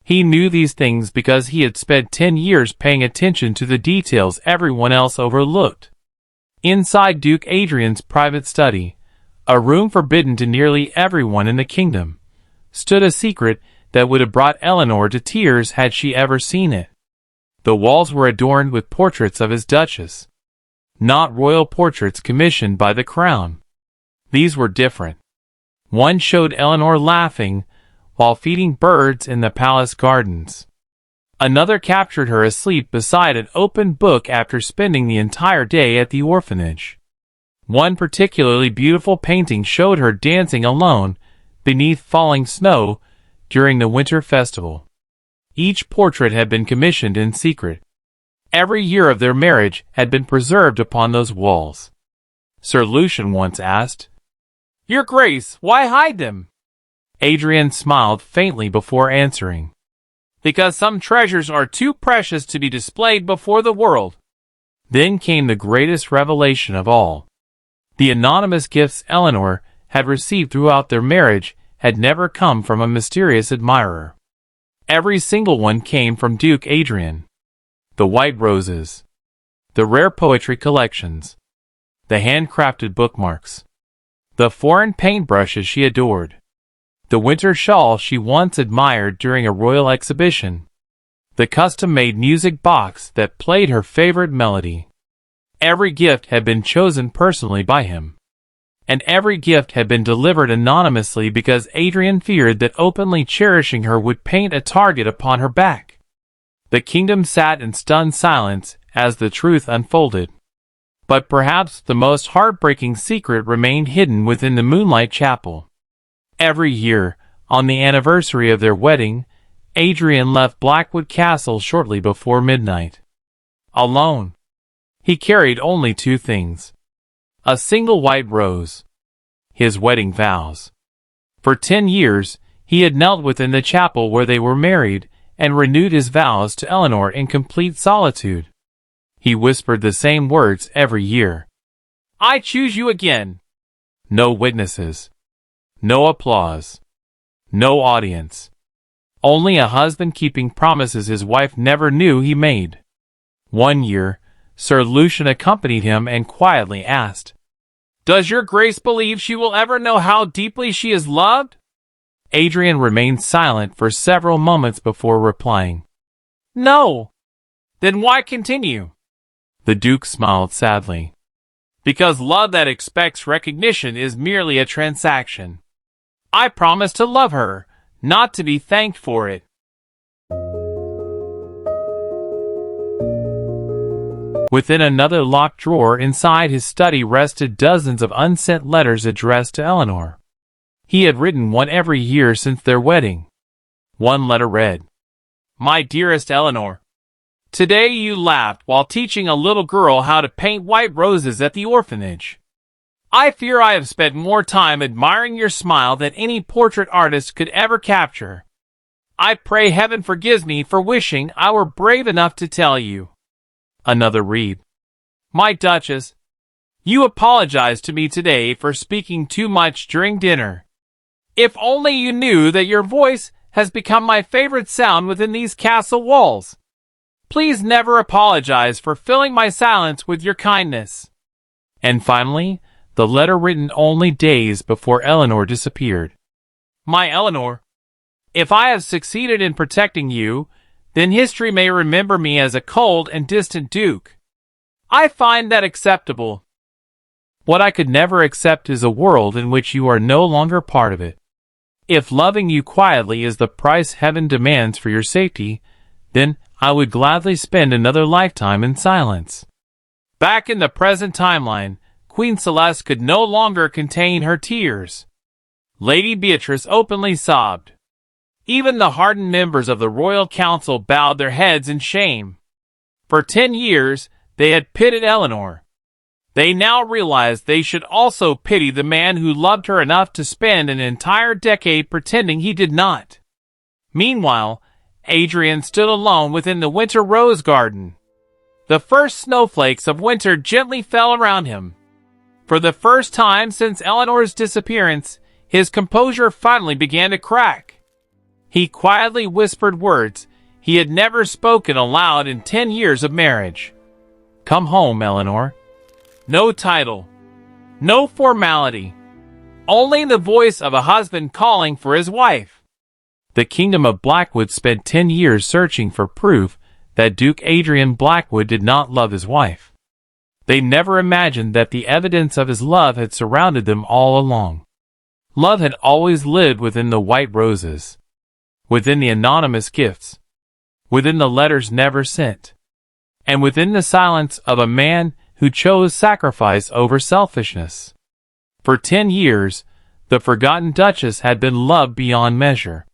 [SPEAKER 1] He knew these things because he had spent 10 years paying attention to the details everyone else overlooked. Inside Duke Adrian's private study, a room forbidden to nearly everyone in the kingdom, stood a secret that would have brought Eleanor to tears had she ever seen it. The walls were adorned with portraits of his Duchess. Not royal portraits commissioned by the crown. These were different. One showed Eleanor laughing while feeding birds in the palace gardens. Another captured her asleep beside an open book after spending the entire day at the orphanage. One particularly beautiful painting showed her dancing alone beneath falling snow during the winter festival. Each portrait had been commissioned in secret. Every year of their marriage had been preserved upon those walls. Sir Lucian once asked, "Your Grace, why hide them?" Adrian smiled faintly before answering, "Because some treasures are too precious to be displayed before the world." Then came the greatest revelation of all. The anonymous gifts Eleanor had received throughout their marriage had never come from a mysterious admirer. Every single one came from Duke Adrian. The white roses, the rare poetry collections, the handcrafted bookmarks, the foreign paintbrushes she adored, the winter shawl she once admired during a royal exhibition, the custom-made music box that played her favorite melody. Every gift had been chosen personally by him. And every gift had been delivered anonymously because Adrian feared that openly cherishing her would paint a target upon her back. The kingdom sat in stunned silence as the truth unfolded. But perhaps the most heartbreaking secret remained hidden within the Moonlight Chapel. Every year, on the anniversary of their wedding, Adrian left Blackwood Castle shortly before midnight. Alone. He carried only 2 things. A single white rose. His wedding vows. For 10 years, He had knelt within the chapel where they were married and renewed his vows to Eleanor in complete solitude. He whispered the same words every year. "I choose you again." No witnesses. No applause. No audience. Only a husband keeping promises his wife never knew he made. One year, Sir Lucian accompanied him and quietly asked, "Does your grace believe she will ever know how deeply she is loved?" Adrian remained silent for several moments before replying, "No." "Then why continue?" The Duke smiled sadly. "Because love that expects recognition is merely a transaction. I promise to love her, not to be thanked for it." Within another locked drawer inside his study rested dozens of unsent letters addressed to Eleanor. He had written one every year since their wedding. One letter read, "My dearest Eleanor, today you laughed while teaching a little girl how to paint white roses at the orphanage. I fear I have spent more time admiring your smile than any portrait artist could ever capture. I pray heaven forgives me for wishing I were brave enough to tell you." Another read, "My Duchess, you apologized to me today for speaking too much during dinner. If only you knew that your voice has become my favorite sound within these castle walls. Please never apologize for filling my silence with your kindness." And finally, the letter written only days before Eleanor disappeared. "My Eleanor, if I have succeeded in protecting you, then history may remember me as a cold and distant duke. I find that acceptable. What I could never accept is a world in which you are no longer part of it. If loving you quietly is the price heaven demands for your safety, then I would gladly spend another lifetime in silence." Back in the present timeline, Queen Celeste could no longer contain her tears. Lady Beatrice openly sobbed. Even the hardened members of the royal council bowed their heads in shame. For 10 years, they had pitied Eleanor. They now realized they should also pity the man who loved her enough to spend an entire decade pretending he did not. Meanwhile, Adrian stood alone within the winter rose garden. The first snowflakes of winter gently fell around him. For the first time since Eleanor's disappearance, his composure finally began to crack. He quietly whispered words he had never spoken aloud in 10 years of marriage. "Come home, Eleanor." No title. No formality. Only the voice of a husband calling for his wife. The Kingdom of Blackwood spent 10 years searching for proof that Duke Adrian Blackwood did not love his wife. They never imagined that the evidence of his love had surrounded them all along. Love had always lived within the white roses, within the anonymous gifts, within the letters never sent, and within the silence of a man who chose sacrifice over selfishness. For 10 years, the Forgotten Duchess had been loved beyond measure.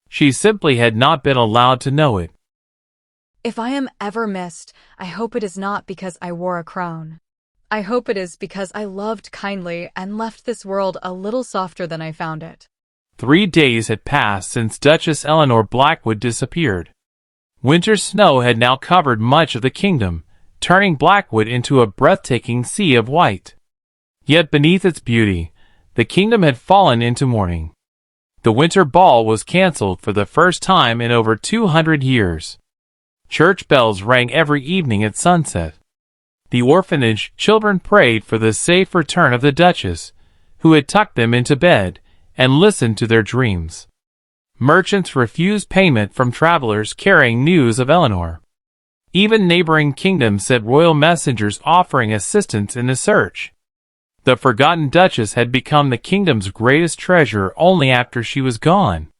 [SPEAKER 1] She simply had not been allowed to know it.
[SPEAKER 2] If I am ever missed, I hope it is not because I wore a crown. I hope it is because I loved kindly and left this world a little softer than I found it.
[SPEAKER 1] 3 days had passed since Duchess Eleanor Blackwood disappeared. Winter snow had now covered much of the kingdom, turning Blackwood into a breathtaking sea of white. Yet beneath its beauty, the kingdom had fallen into mourning. The winter ball was cancelled for the first time in over 200 years. Church bells rang every evening at sunset. The orphanage children prayed for the safe return of the Duchess, who had tucked them into bed, and listened to their dreams. Merchants refused payment from travelers carrying news of Eleanor. Even neighboring kingdoms sent royal messengers offering assistance in the search. The Forgotten Duchess had become the kingdom's greatest treasure only after she was gone.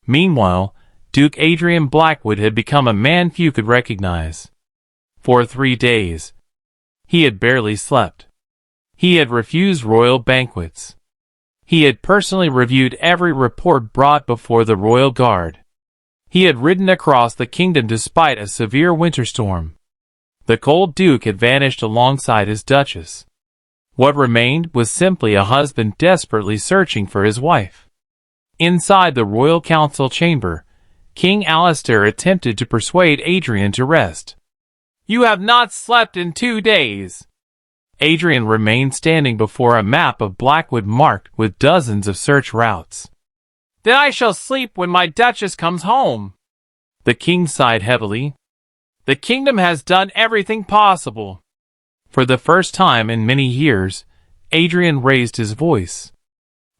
[SPEAKER 1] Meanwhile, Duke Adrian Blackwood had become a man few could recognize. For 3 days, he had barely slept. He had refused royal banquets. He had personally reviewed every report brought before the royal guard. He had ridden across the kingdom despite a severe winter storm. The cold duke had vanished alongside his duchess. What remained was simply a husband desperately searching for his wife. Inside the royal council chamber, King Alistair attempted to persuade Adrian to rest. "You have not slept in 2 days." Adrian remained standing before a map of Blackwood marked with dozens of search routes. "Then I shall sleep when my Duchess comes home." The king sighed heavily. "The kingdom has done everything possible." For the first time in many years, Adrian raised his voice.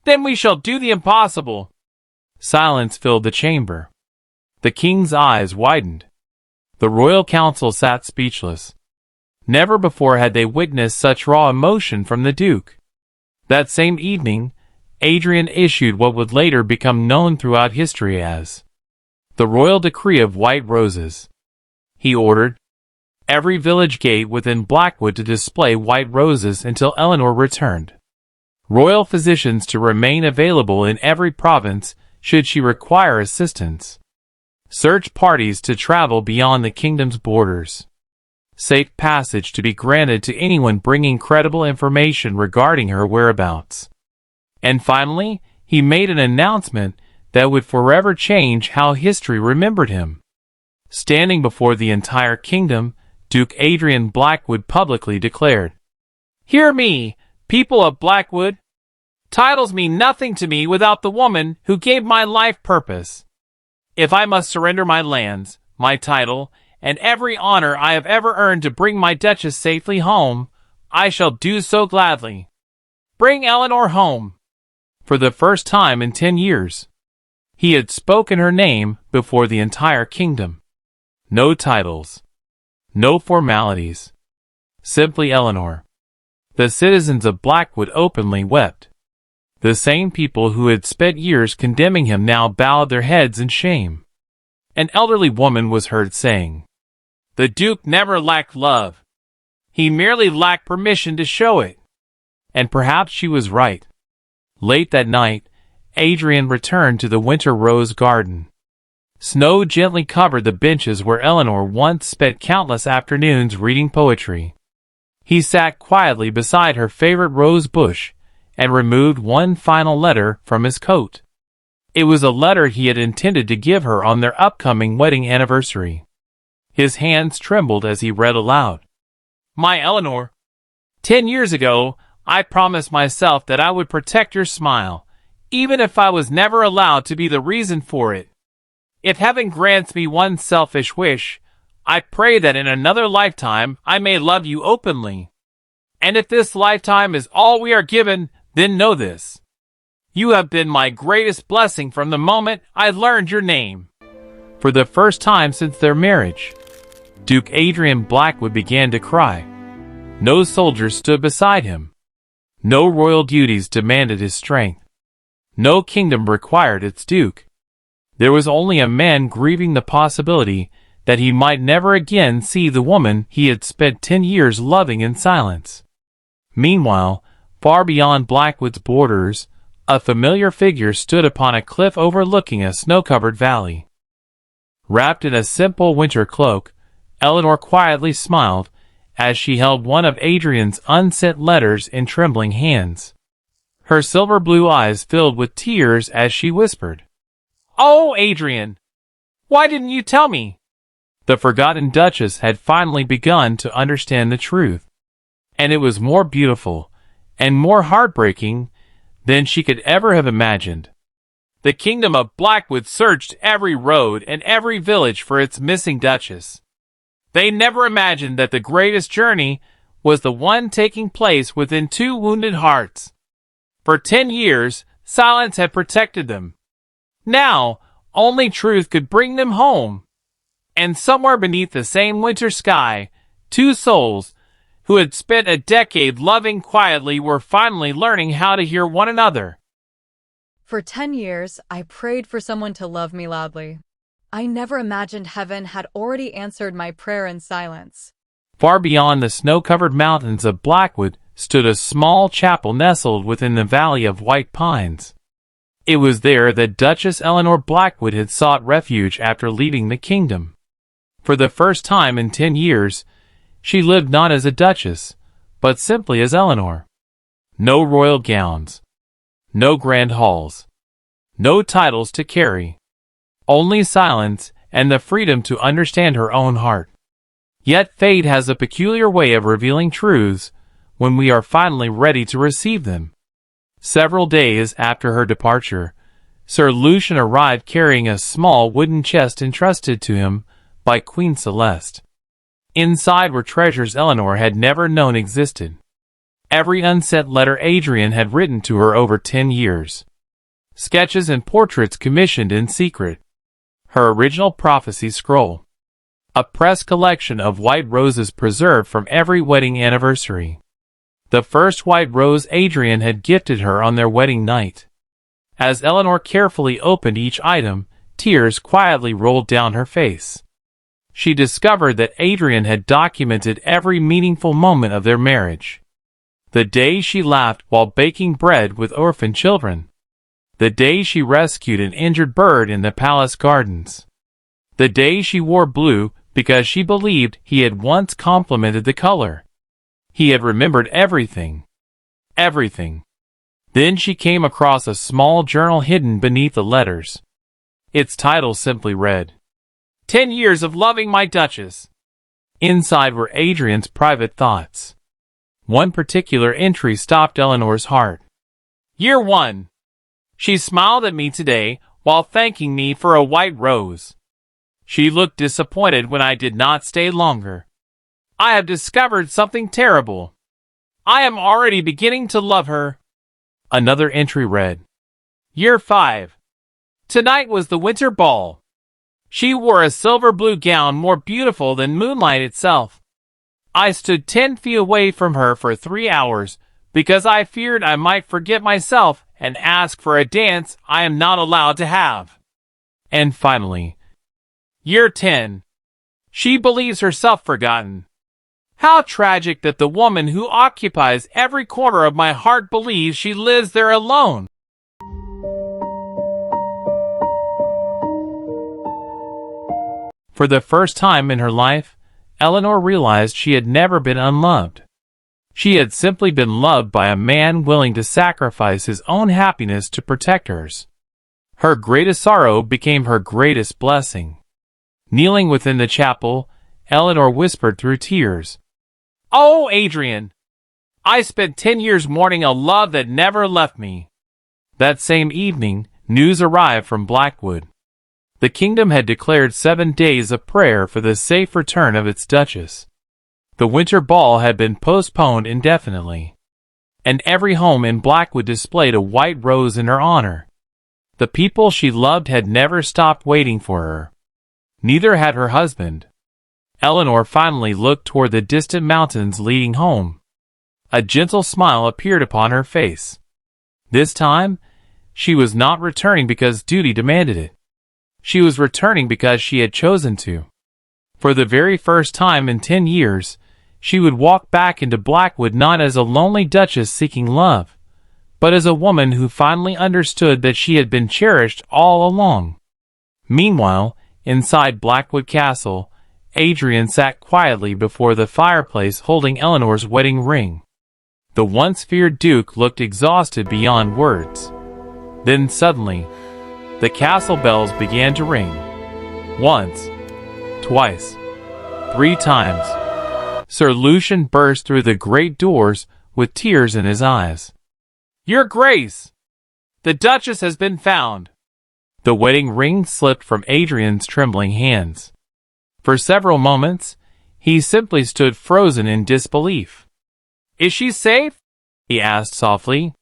[SPEAKER 1] "Then we shall do the impossible." Silence filled the chamber. The king's eyes widened. The royal council sat speechless. Never before had they witnessed such raw emotion from the Duke. That same evening, Adrian issued what would later become known throughout history as the Royal Decree of White Roses. He ordered every village gate within Blackwood to display white roses until Eleanor returned. Royal physicians to remain available in every province should she require assistance. Search parties to travel beyond the kingdom's borders. Safe passage to be granted to anyone bringing credible information regarding her whereabouts. And finally, he made an announcement that would forever change how history remembered him. Standing before the entire kingdom, Duke Adrian Blackwood publicly declared, "Hear me, people of Blackwood. Titles mean nothing to me without the woman who gave my life purpose. If I must surrender my lands, my title, and every honor I have ever earned to bring my Duchess safely home, I shall do so gladly. Bring Eleanor home." For the first time in 10 years, he had spoken her name before the entire kingdom. No titles. No formalities. Simply Eleanor. The citizens of Blackwood openly wept. The same people who had spent years condemning him now bowed their heads in shame. An elderly woman was heard saying, "The Duke never lacked love. He merely lacked permission to show it." And perhaps she was right. Late that night, Adrian returned to the winter rose garden. Snow gently covered the benches where Eleanor once spent countless afternoons reading poetry. He sat quietly beside her favorite rose bush and removed one final letter from his coat. It was a letter he had intended to give her on their upcoming wedding anniversary. His hands trembled as he read aloud. "My Eleanor, 10 years ago, I promised myself that I would protect your smile, even if I was never allowed to be the reason for it. If heaven grants me one selfish wish, I pray that in another lifetime I may love you openly. And if this lifetime is all we are given, then know this. You have been my greatest blessing from the moment I learned your name." For the first time since their marriage, Duke Adrian Blackwood began to cry. No soldiers stood beside him. No royal duties demanded his strength. No kingdom required its duke. There was only a man grieving the possibility that he might never again see the woman he had spent 10 years loving in silence. Meanwhile, far beyond Blackwood's borders, a familiar figure stood upon a cliff overlooking a snow-covered valley. Wrapped in a simple winter cloak, Eleanor quietly smiled as she held one of Adrian's unsent letters in trembling hands. Her silver blue eyes filled with tears as she whispered, "Oh, Adrian! Why didn't you tell me?" The Forgotten Duchess had finally begun to understand the truth, and it was more beautiful and more heartbreaking than she could ever have imagined. The kingdom of Blackwood searched every road and every village for its missing Duchess. They never imagined that the greatest journey was the one taking place within 2 wounded hearts. For 10 years, silence had protected them. Now, only truth could bring them home. And somewhere beneath the same winter sky, 2 souls, who had spent a decade loving quietly, were finally learning how to hear one another.
[SPEAKER 2] For 10 years, I prayed for someone to love me loudly. I never imagined heaven had already answered my prayer in silence.
[SPEAKER 1] Far beyond the snow-covered mountains of Blackwood stood a small chapel nestled within the valley of white pines. It was there that Duchess Eleanor Blackwood had sought refuge after leaving the kingdom. For the first time in 10 years, she lived not as a duchess, but simply as Eleanor. No royal gowns. No grand halls. no titles to carry, only silence and the freedom to understand her own heart. Yet fate has a peculiar way of revealing truths when we are finally ready to receive them. Several days after her departure, Sir Lucian arrived carrying a small wooden chest entrusted to him by Queen Celeste. Inside were treasures Eleanor had never known existed. Every unsent letter Adrian had written to her over 10 years. Sketches and portraits commissioned in secret. Her original prophecy scroll. A pressed collection of white roses preserved from every wedding anniversary. The first white rose Adrian had gifted her on their wedding night. As Eleanor carefully opened each item, tears quietly rolled down her face. She discovered that Adrian had documented every meaningful moment of their marriage. The day she laughed while baking bread with orphan children. The day she rescued an injured bird in the palace gardens. The day she wore blue because she believed he had once complimented the color. He had remembered everything. Everything. Then she came across a small journal hidden beneath the letters. Its title simply read, 10 Years of Loving My Duchess. Inside were Adrian's private thoughts. One particular entry stopped Eleanor's heart. Year 1. She smiled at me today while thanking me for a white rose. She looked disappointed when I did not stay longer. I have discovered something terrible. I am already beginning to love her. Another entry read, Year 5. Tonight was the winter ball. She wore a silver blue gown more beautiful than moonlight itself. I stood 10 feet away from her for 3 hours because I feared I might forget myself and ask for a dance I am not allowed to have. And finally, Year 10. She believes herself forgotten. How tragic that the woman who occupies every corner of my heart believes she lives there alone. For the first time in her life, Eleanor realized she had never been unloved. She had simply been loved by a man willing to sacrifice his own happiness to protect hers. Her greatest sorrow became her greatest blessing. Kneeling within the chapel, Eleanor whispered through tears, Oh, Adrian! I spent 10 years mourning a love that never left me. That same evening, news arrived from Blackwood. The kingdom had declared 7 days of prayer for the safe return of its duchess. The winter ball had been postponed indefinitely, and every home in Blackwood displayed a white rose in her honor. The people she loved had never stopped waiting for her. Neither had her husband. Eleanor finally looked toward the distant mountains leading home. A gentle smile appeared upon her face. This time, she was not returning because duty demanded it. She was returning because she had chosen to. For the very first time in 10 years, she would walk back into Blackwood not as a lonely duchess seeking love, but as a woman who finally understood that she had been cherished all along. Meanwhile, inside Blackwood Castle, Adrian sat quietly before the fireplace holding Eleanor's wedding ring. The once feared Duke looked exhausted beyond words. Then suddenly, the castle bells began to ring. Once, twice, 3 times. Sir Lucian burst through the great doors with tears in his eyes. Your Grace! The Duchess has been found! The wedding ring slipped from Adrian's trembling hands. For several moments, he simply stood frozen in disbelief. Is she safe? He asked softly.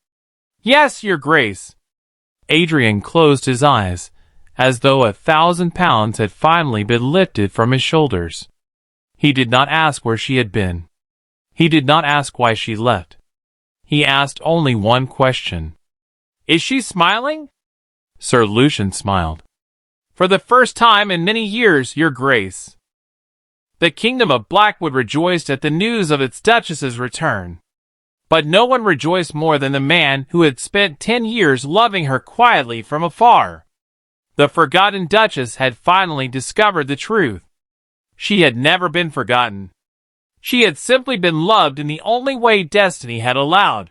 [SPEAKER 1] Yes, Your Grace. Adrian closed his eyes, as though 1,000 pounds had finally been lifted from his shoulders. He did not ask where she had been. He did not ask why she left. He asked only one question. Is she smiling? Sir Lucian smiled. For the first time in many years, Your Grace. The kingdom of Blackwood rejoiced at the news of its duchess's return. But no one rejoiced more than the man who had spent 10 years loving her quietly from afar. The Forgotten Duchess had finally discovered the truth. She had never been forgotten. She had simply been loved in the only way destiny had allowed.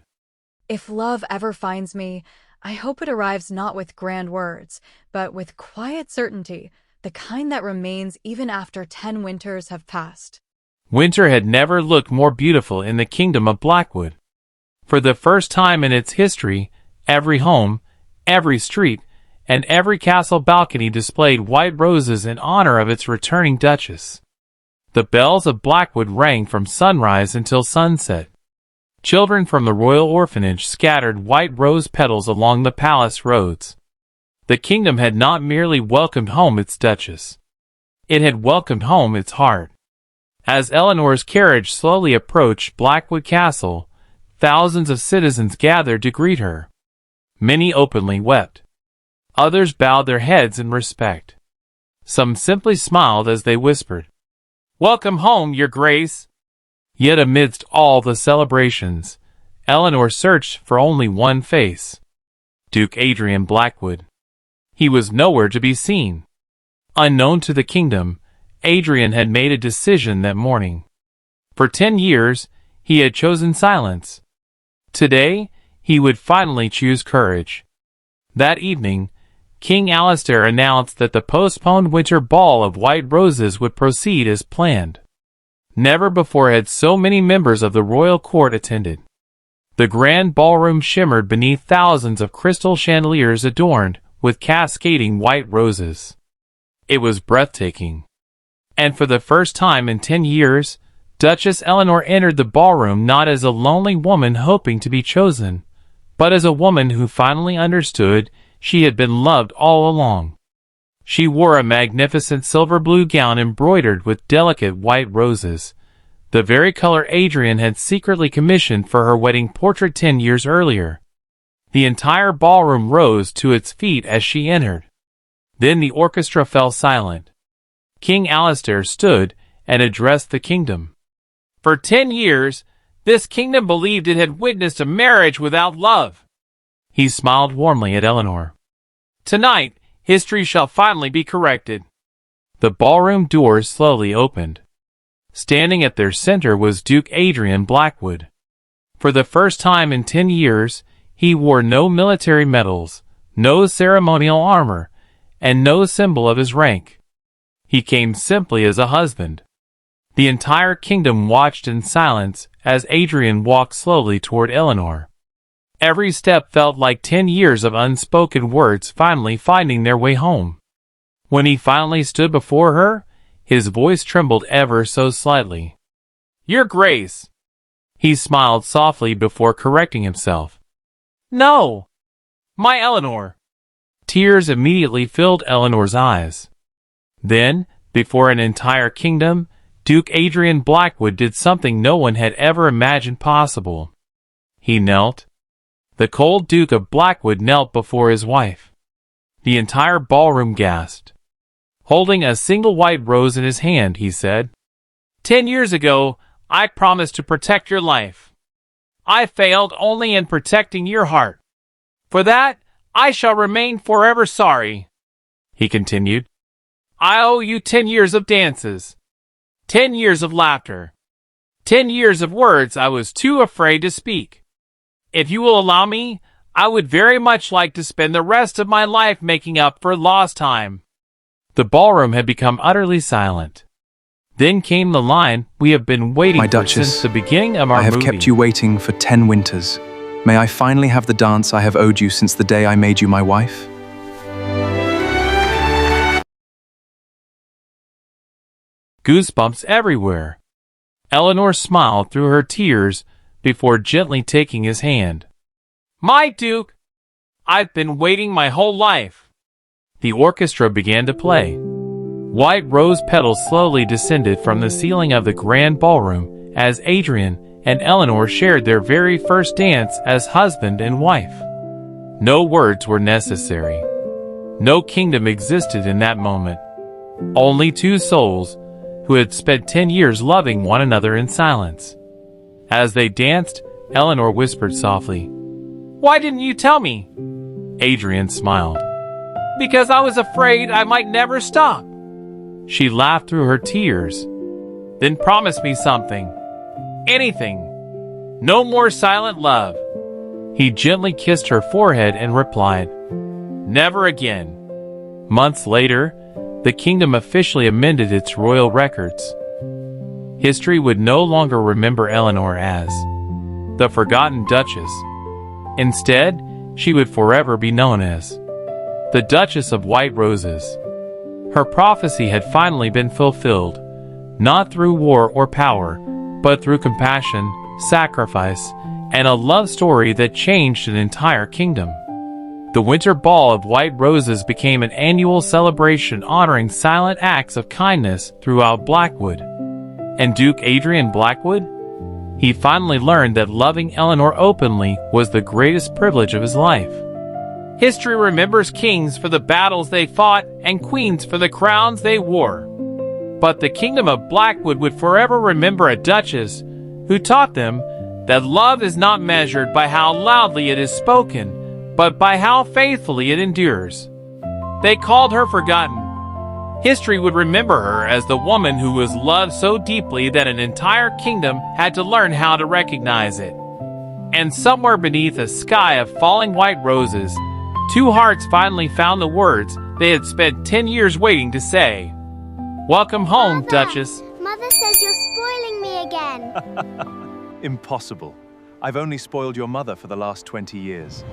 [SPEAKER 2] If love ever finds me, I hope it arrives not with grand words, but with quiet certainty, the kind that remains even after 10 winters have passed.
[SPEAKER 1] Winter had never looked more beautiful in the kingdom of Blackwood. For the first time in its history, every home, every street, and every castle balcony displayed white roses in honor of its returning Duchess. The bells of Blackwood rang from sunrise until sunset. Children from the royal orphanage scattered white rose petals along the palace roads. The kingdom had not merely welcomed home its Duchess. It had welcomed home its heart. As Eleanor's carriage slowly approached Blackwood Castle, thousands of citizens gathered to greet her. Many openly wept. Others bowed their heads in respect. Some simply smiled as they whispered, "Welcome home, Your Grace." Yet amidst all the celebrations, Eleanor searched for only one face. Duke Adrian Blackwood. He was nowhere to be seen. Unknown to the kingdom, Adrian had made a decision that morning. For 10 years, he had chosen silence. Today, he would finally choose courage. That evening, King Alistair announced that the postponed winter ball of white roses would proceed as planned. Never before had so many members of the royal court attended. The grand ballroom shimmered beneath thousands of crystal chandeliers adorned with cascading white roses. It was breathtaking. And for the first time in 10 years, Duchess Eleanor entered the ballroom not as a lonely woman hoping to be chosen, but as a woman who finally understood she had been loved all along. She wore a magnificent silver blue gown embroidered with delicate white roses, the very color Adrian had secretly commissioned for her wedding portrait 10 years earlier. The entire ballroom rose to its feet as she entered. Then the orchestra fell silent. King Alistair stood and addressed the kingdom. For 10 years, this kingdom believed it had witnessed a marriage without love. He smiled warmly at Eleanor. Tonight, history shall finally be corrected. The ballroom doors slowly opened. Standing at their center was Duke Adrian Blackwood. For the first time in 10 years, he wore no military medals, no ceremonial armor, and no symbol of his rank. He came simply as a husband. The entire kingdom watched in silence as Adrian walked slowly toward Eleanor. Every step felt like 10 years of unspoken words finally finding their way home. When he finally stood before her, his voice trembled ever so slightly. "Your Grace." He smiled softly before correcting himself. "No, my Eleanor." Tears immediately filled Eleanor's eyes. Then, before an entire kingdom, Duke Adrian Blackwood did something no one had ever imagined possible. He knelt. The cold Duke of Blackwood knelt before his wife. The entire ballroom gasped. Holding a single white rose in his hand, he said, 10 years ago, I promised to protect your life. I failed only in protecting your heart. For that, I shall remain forever sorry." He continued, "I owe you 10 years of dances, 10 years of laughter, 10 years of words I was too afraid to speak. If you will allow me, I would very much like to spend the rest of my life making up for lost time." The ballroom had become utterly silent. Then came the line we have been waiting
[SPEAKER 3] My
[SPEAKER 1] for
[SPEAKER 3] Duchess,
[SPEAKER 1] since the beginning of our
[SPEAKER 3] I have
[SPEAKER 1] movie.
[SPEAKER 3] kept you waiting for 10 winters. May I finally have the dance I have owed you since the day I made you my wife?
[SPEAKER 1] Goosebumps everywhere. Eleanor smiled through her tears before gently taking his hand. "My Duke, I've been waiting my whole life." The orchestra began to play. White rose petals slowly descended from the ceiling of the grand ballroom as Adrian and Eleanor shared their very first dance as husband and wife. No words were necessary. No kingdom existed in that moment. Only two souls who had spent 10 years loving one another in silence. As they danced, Eleanor whispered softly, "Why didn't you tell me?" Adrian smiled. "Because I was afraid I might never stop." She laughed through her tears. "Then promise me something. Anything. No more silent love." He gently kissed her forehead and replied, "Never again." Months later, the kingdom officially amended its royal records. History would no longer remember Eleanor as the Forgotten Duchess. Instead, she would forever be known as the Duchess of White Roses. Her prophecy had finally been fulfilled, not through war or power, but through compassion, sacrifice, and a love story that changed an entire kingdom. The Winter Ball of White Roses became an annual celebration honoring silent acts of kindness throughout Blackwood. And Duke Adrian Blackwood? He finally learned that loving Eleanor openly was the greatest privilege of his life. History remembers kings for the battles they fought and queens for the crowns they wore. But the kingdom of Blackwood would forever remember a duchess who taught them that love is not measured by how loudly it is spoken, but by how faithfully it endures. They called her Forgotten. History would remember her as the woman who was loved so deeply that an entire kingdom had to learn how to recognize it. And somewhere beneath a sky of falling white roses, two hearts finally found the words they had spent 10 years waiting to say. "Welcome home,
[SPEAKER 4] Mother,
[SPEAKER 1] Duchess."
[SPEAKER 4] Mother says you're spoiling me again.
[SPEAKER 3] Impossible. I've only spoiled your mother for the last 20 years.